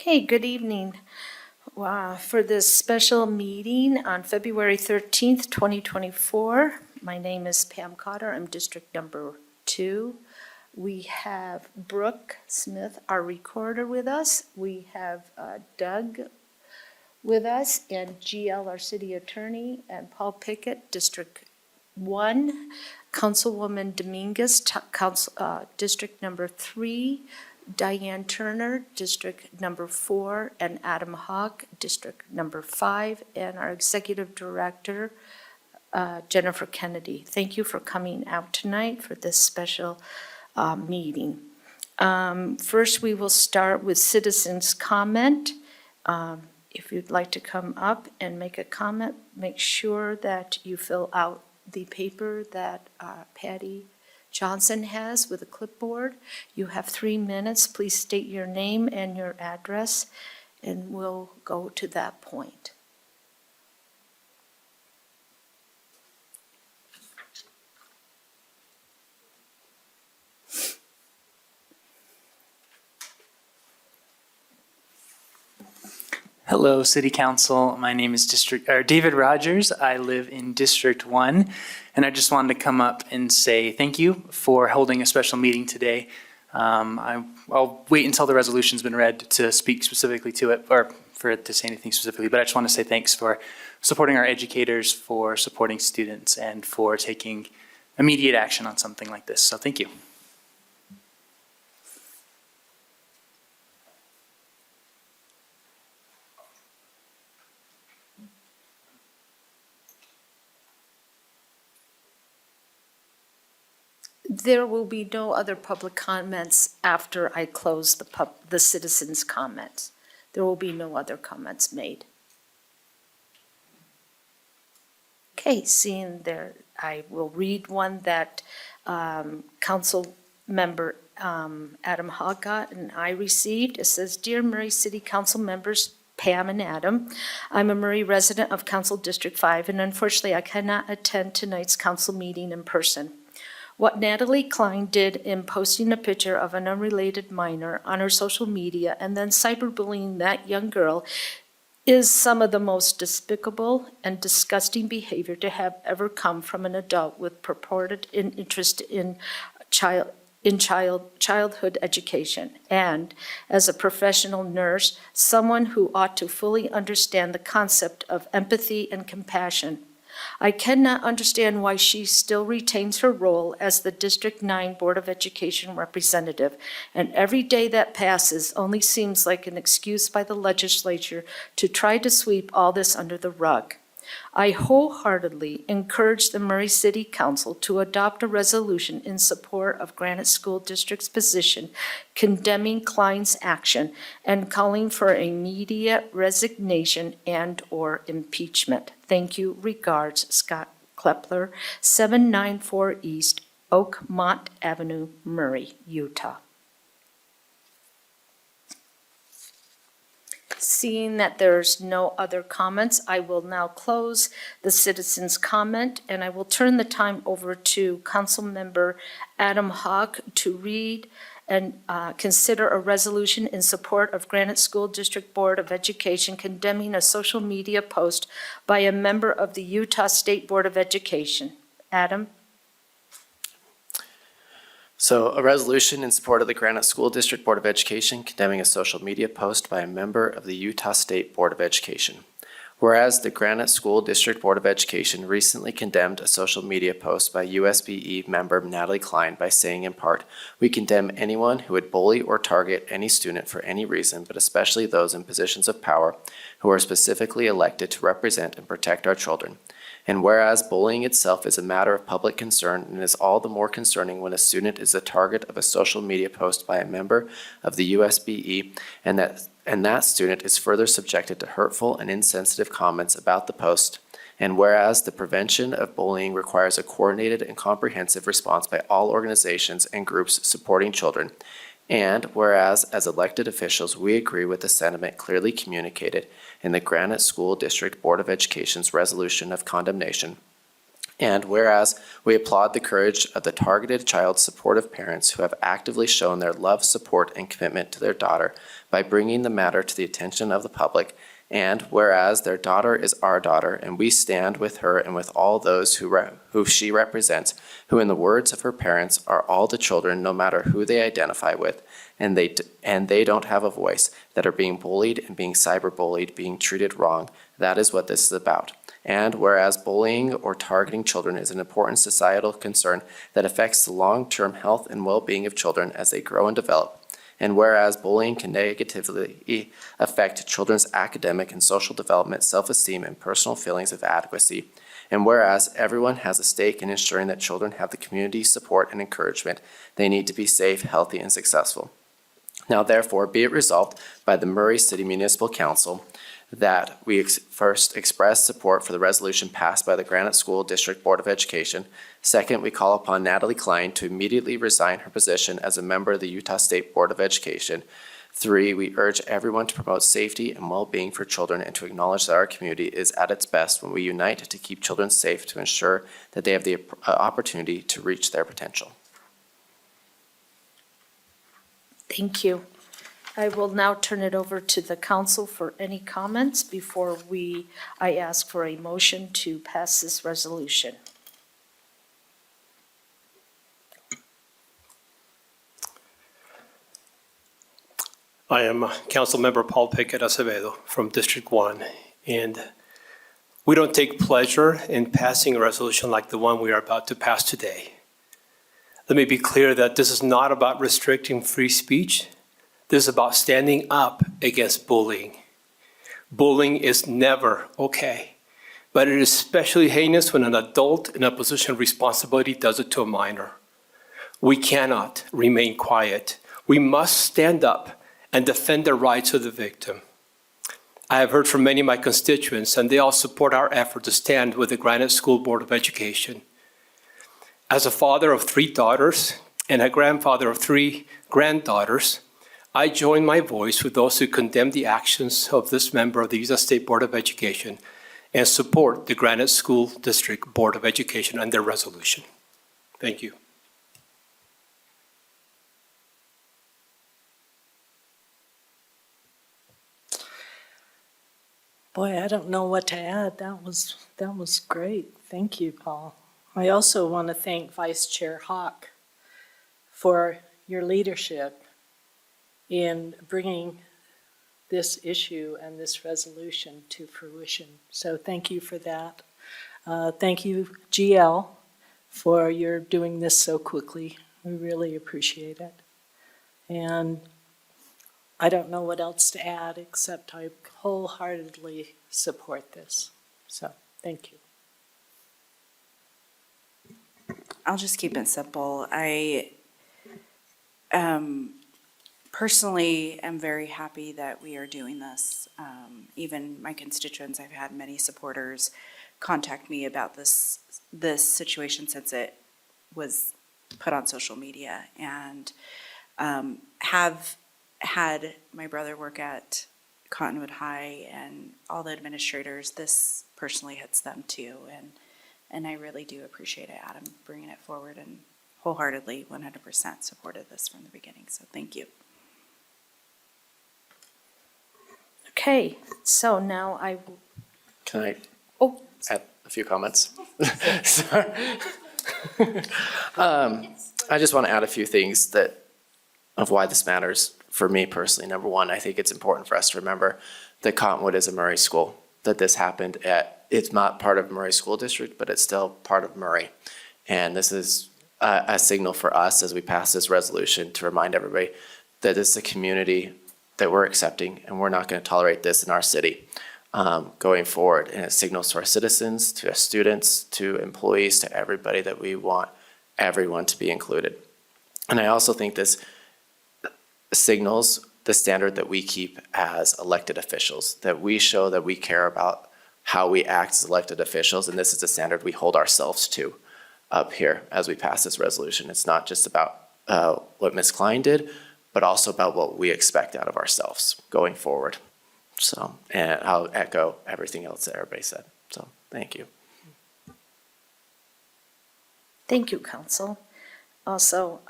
Okay, good evening. For this special meeting on February 13th, 2024, my name is Pam Cotter. I'm District Number 2. We have Brooke Smith, our recorder, with us. We have Doug with us, and GL, our city attorney, and Paul Pickett, District 1, Councilwoman Dominguez, District Number 3, Diane Turner, District Number 4, and Adam Hawk, District Number 5, and our Executive Director, Jennifer Kennedy. Thank you for coming out tonight for this special meeting. First, we will start with citizens' comment. If you'd like to come up and make a comment, make sure that you fill out the paper that Patty Johnson has with a clipboard. You have 3 minutes. Please state your name and your address, and we'll go to that point. Hello, City Council. My name is David Rogers. I live in District 1, and I just wanted to come up and say thank you for holding a special meeting today. I'll wait until the resolution's been read to speak specifically to it, or for it to say anything specifically, but I just want to say thanks for supporting our educators, for supporting students, and for taking immediate action on something like this. So thank you. There will be no other public comments after I close the citizens' comments. There will be no other comments made. Okay, seeing there, I will read one that Council Member Adam Hoggot and I received. It says, "Dear Murray City Council members, Pam and Adam, I'm a Murray resident of Council District 5, and unfortunately I cannot attend tonight's council meeting in person. What Natalie Klein did in posting a picture of an unrelated minor on her social media and then cyberbullying that young girl is some of the most despicable and disgusting behavior to have ever come from an adult with purported interest in childhood education, and as a professional nurse, someone who ought to fully understand the concept of empathy and compassion. I cannot understand why she still retains her role as the District 9 Board of Education representative, and every day that passes only seems like an excuse by the legislature to try to sweep all this under the rug. I wholeheartedly encourage the Murray City Council to adopt a resolution in support of Granite School District's position condemning Klein's action and calling for immediate resignation and/or impeachment. Thank you. Regards, Scott Klepler, 794 East Oakmont Avenue, Murray, Utah." Seeing that there's no other comments, I will now close the citizens' comment, and I will turn the time over to Councilmember Adam Hawk to read and consider a resolution in support of Granite School District Board of Education condemning a social media post by a member of the Utah State Board of Education. Adam? So, a resolution in support of the Granite School District Board of Education condemning a social media post by a member of the Utah State Board of Education. Whereas the Granite School District Board of Education recently condemned a social media post by USBE member Natalie Klein by saying in part, "We condemn anyone who would bully or target any student for any reason, but especially those in positions of power who are specifically elected to represent and protect our children. And whereas bullying itself is a matter of public concern and is all the more concerning when a student is the target of a social media post by a member of the USBE and that student is further subjected to hurtful and insensitive comments about the post. And whereas the prevention of bullying requires a coordinated and comprehensive response by all organizations and groups supporting children. And whereas, as elected officials, we agree with the sentiment clearly communicated in the Granite School District Board of Education's resolution of condemnation. And whereas we applaud the courage of the targeted child supportive parents who have actively shown their love, support, and commitment to their daughter by bringing the matter to the attention of the public, and whereas their daughter is our daughter, and we stand with her and with all those who she represents, who in the words of her parents are all the children, no matter who they identify with, and they don't have a voice, that are being bullied and being cyberbullied, being treated wrong. That is what this is about. And whereas bullying or targeting children is an important societal concern that affects the long-term health and well-being of children as they grow and develop, and whereas bullying can negatively affect children's academic and social development, self-esteem, and personal feelings of adequacy, and whereas everyone has a stake in ensuring that children have the community support and encouragement they need to be safe, healthy, and successful. Now therefore, be it resolved by the Murray City Municipal Council that we first express support for the resolution passed by the Granite School District Board of Education. Second, we call upon Natalie Klein to immediately resign her position as a member of the Utah State Board of Education. 3, we urge everyone to promote safety and well-being for children and to acknowledge that our community is at its best when we unite to keep children safe, to ensure that they have the opportunity to reach their potential. Thank you. I will now turn it over to the council for any comments before I ask for a motion to pass this resolution. I am Councilmember Paul Pickett Acevedo from District 1, and we don't take pleasure in passing a resolution like the one we are about to pass today. Let me be clear that this is not about restricting free speech. This is about standing up against bullying. Bullying is never okay, but it is especially heinous when an adult in a position of responsibility does it to a minor. We cannot remain quiet. We must stand up and defend the rights of the victim. I have heard from many of my constituents, and they all support our effort to stand with the Granite School Board of Education. As a father of 3 daughters and a grandfather of 3 granddaughters, I join my voice with those who condemn the actions of this member of the Utah State Board of Education and support the Granite School District Board of Education and their resolution. Thank you. Boy, I don't know what to add. That was great. Thank you, Paul. I also want to thank Vice Chair Hawk for your leadership in bringing this issue and this resolution to fruition. So thank you for that. Thank you, GL, for your doing this so quickly. We really appreciate it. And I don't know what else to add, except I wholeheartedly support this. So thank you. I'll just keep it simple. I personally am very happy that we are doing this. Even my constituents, I've had many supporters contact me about this situation since it was put on social media, and have had my brother work at Cottonwood High and all the administrators. This personally hits them too, and I really do appreciate it, Adam, bringing it forward, and wholeheartedly 100% supported this from the beginning, so thank you. Okay, so now I will. Can I Oh. add a few comments? Sorry. I just want to add a few things of why this matters for me personally. Number one, I think it's important for us to remember that Cottonwood is a Murray school, that this happened it's not part of Murray School District, but it's still part of Murray. And this is a signal for us as we pass this resolution to remind everybody that this is a community that we're accepting, and we're not going to tolerate this in our city going forward. And it signals to our citizens, to our students, to employees, to everybody that we want everyone to be included. And I also think this signals the standard that we keep as elected officials, that we show that we care about how we act as elected officials, and this is the standard we hold ourselves to up here as we pass this resolution. It's not just about what Ms. Klein did, but also about what we expect out of ourselves going forward. So, and I'll echo everything else that everybody said. So, thank you. Thank you, council. Also,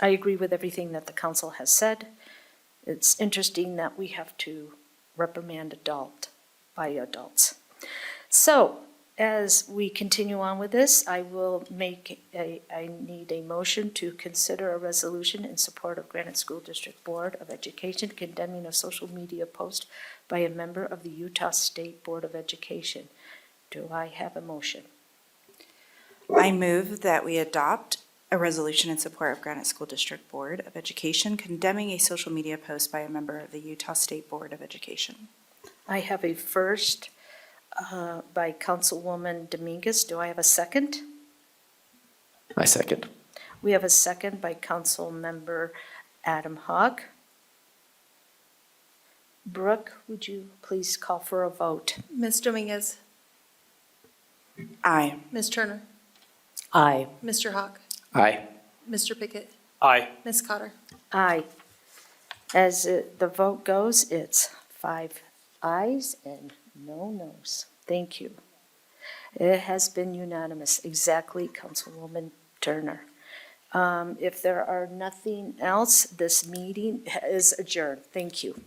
I agree with everything that the council has said. It's interesting that we have to reprimand by adults. So, as we continue on with this, I need a motion to consider a resolution in support of Granite School District Board of Education condemning a social media post by a member of the Utah State Board of Education. Do I have a motion? I move that we adopt a resolution in support of Granite School District Board of Education condemning a social media post by a member of the Utah State Board of Education. I have a first by Councilwoman Dominguez. Do I have a second? I second. We have a second by Councilmember Adam Hogg. Brooke, would you please call for a vote? Ms. Dominguez, Aye. Ms. Turner, Aye. Mr. Hawk, Aye. Mr. Pickett, Aye. Ms. Cotter. Aye. As the vote goes, it's 5 ayes and no noes. Thank you. It has been unanimous, exactly, Councilwoman Turner. If there are nothing else, this meeting is adjourned. Thank you.